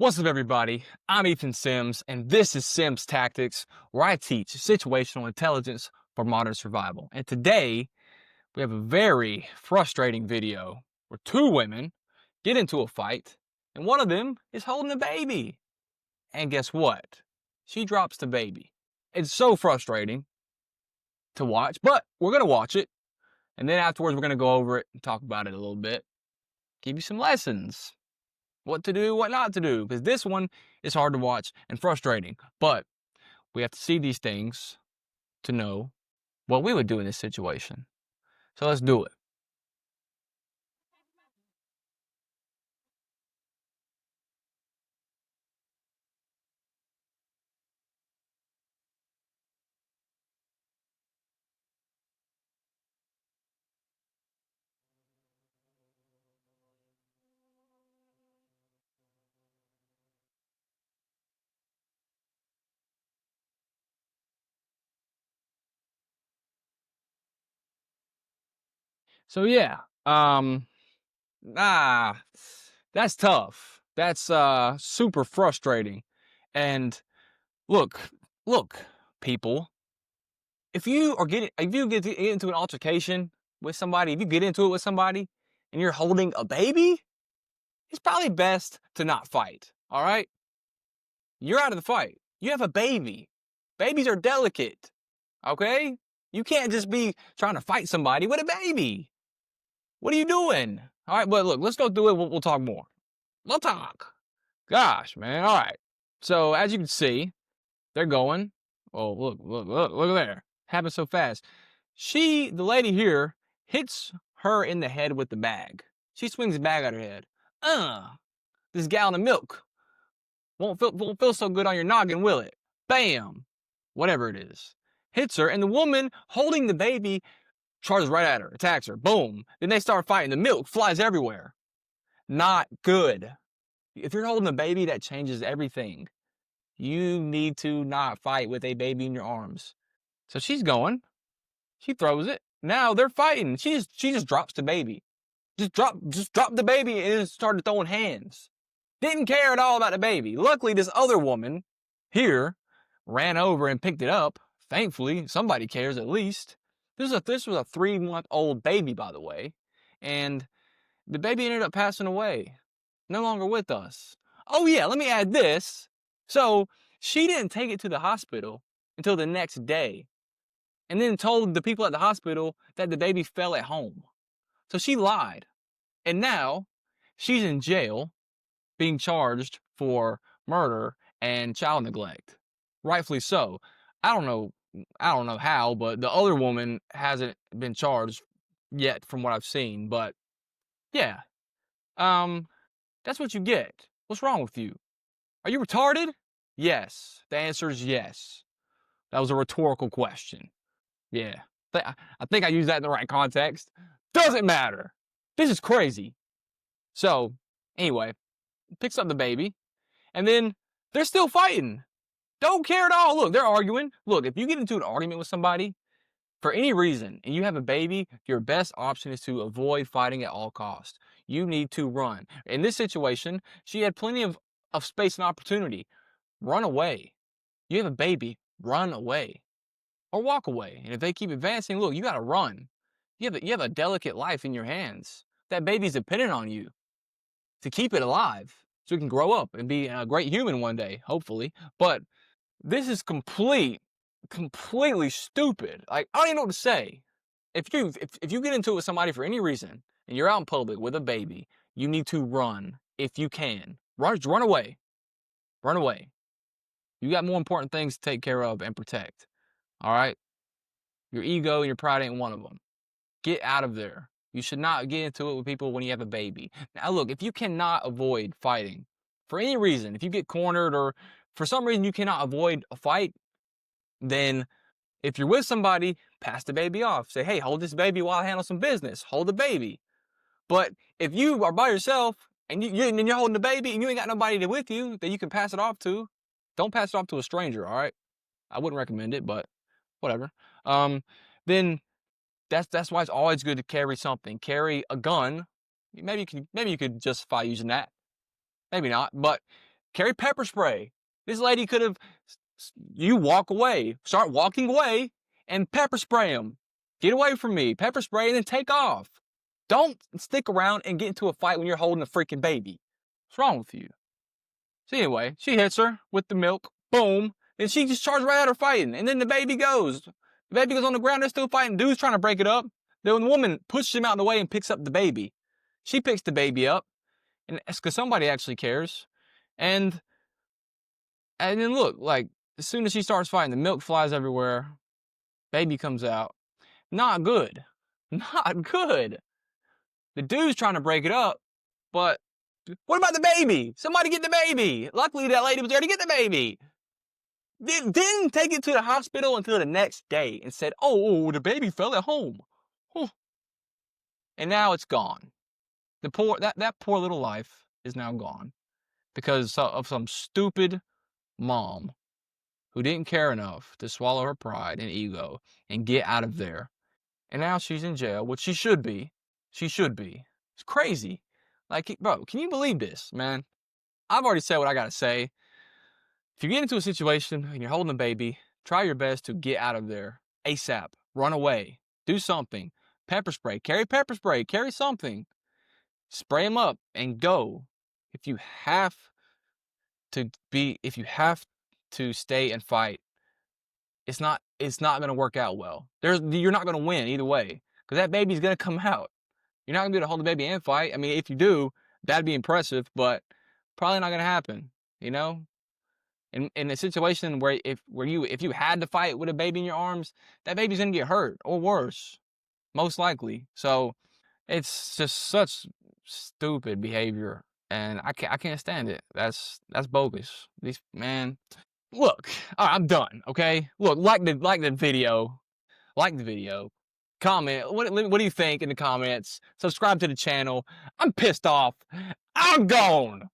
What's up, everybody? I'm Ethan Sims, and this is Sims Tactics, where I teach situational intelligence for modern survival. And today, we have a very frustrating video where two women get into a fight, and one of them is holding a baby. And guess what? She drops the baby. It's so frustrating to watch, but we're going to watch it, and then afterwards, we're going to go over it and talk about it a little bit, give you some lessons. What to do, what not to do, because this one is hard to watch and frustrating. But we have to see these things to know what we would do in this situation. So let's do it. So yeah, ah, that's tough. That's super frustrating. And look, look, people, if you get into an altercation with somebody, if you get into it with somebody and you're holding a baby, it's probably best to not fight. All right? You're out of the fight. You have a baby. Babies are delicate. Okay? You can't just be trying to fight somebody with a baby. What are you doing? All right, but look, let's go through it. We'll talk more. We'll talk. Gosh, man. All right. So as you can see, they're going. Oh, look there. Happened so fast. The lady here, hits her in the head with the bag. She swings the bag at her head. This gallon of milk won't feel so good on your noggin, will it? Bam! Whatever it is. Hits her, and the woman holding the baby charges right at her, attacks her. Boom. Then they start fighting. The milk flies everywhere. Not good. If you're holding a baby, that changes everything. You need to not fight with a baby in your arms. So she's going. She throws it. Now they're fighting. She just drops the baby. Just dropped the baby and then started throwing hands. Didn't care at all about the baby. Luckily, this other woman here ran over and picked it up. Thankfully, somebody cares at least. This was a 3-month-old baby, by the way, and the baby ended up passing away. No longer with us. Oh yeah, let me add this. So she didn't take it to the hospital until the next day, and then told the people at the hospital that the baby fell at home. So she lied, and now she's in jail being charged for murder and child neglect. Rightfully so. I don't know how, but the other woman hasn't been charged yet from what I've seen, but yeah. That's what you get. What's wrong with you? Are you retarded? Yes. The answer is yes. That was a rhetorical question. Yeah. I think I used that in the right context. Doesn't matter. This is crazy. So, anyway, picks up the baby, and then they're still fighting. Don't care at all. Look, they're arguing. Look, if you get into an argument with somebody for any reason and you have a baby, your best option is to avoid fighting at all costs. You need to run. In this situation, she had plenty of space and opportunity. Run away. You have a baby, run away. Or walk away. And if they keep advancing, look, you got to run. You have a delicate life in your hands. That baby's dependent on you to keep it alive so it can grow up and be a great human one day, hopefully. But this is completely stupid. Like, I don't even know what to say. If you get into it with somebody for any reason and you're out in public with a baby, you need to run if you can. Run away. Run away. You got more important things to take care of and protect. All right? Your ego and your pride ain't one of them. Get out of there. You should not get into it with people when you have a baby. Now, look, if you cannot avoid fighting for any reason, if you get cornered or for some reason you cannot avoid a fight, then if you're with somebody, pass the baby off. Say, hey, hold this baby while I handle some business. Hold the baby. But if you are by yourself and you're holding the baby and you ain't got nobody with you that you can pass it off to, don't pass it off to a stranger, all right? I wouldn't recommend it, but whatever. Then that's why it's always good to carry something. Carry a gun. Maybe you could justify using that. Maybe not, but Carry pepper spray. This lady could have, you walk away, start walking away, and pepper spray him. Get away from me. Pepper spray and then take off. Don't stick around and get into a fight when you're holding a freaking baby. What's wrong with you? So anyway, she hits her with the milk. Boom. And she just charges right at her fighting. And then the baby goes. The baby goes on the ground. They're still fighting. Dude's trying to break it up. Then the woman pushes him out of the way and picks up the baby. She picks the baby up. And it's because somebody actually cares. And then look, like, as soon as she starts fighting, the milk flies everywhere. Baby comes out. Not good. Not good. The dude's trying to break it up, but what about the baby? Somebody get the baby. Luckily, that lady was there to get the baby. Didn't take it to the hospital until the next day and said, oh, the baby fell at home. Huh. And now it's gone. That poor little life is now gone because of some stupid mom who didn't care enough to swallow her pride and ego and get out of there. And now she's in jail, which she should be. She should be. It's crazy. Like, bro, can you believe this, man? I've already said what I gotta say. If you get into a situation and you're holding a baby, try your best to get out of there ASAP. Run away. Do something. Pepper spray. Carry something. Spray them up and go. If you have to stay and fight, it's not gonna work out well. You're not gonna win either way. Because that baby's gonna come out. You're not gonna be able to hold the baby and fight. I mean, if you do, that'd be impressive, but probably not gonna happen, you know? In a situation where if you had to fight with a baby in your arms, that baby's gonna get hurt or worse, most likely. So it's just such stupid behavior, and I can't stand it. That's bogus. Man, look, all right, I'm done. Okay, look, like the video, comment. What do you think in the comments? Subscribe to the channel. I'm pissed off. I'm gone.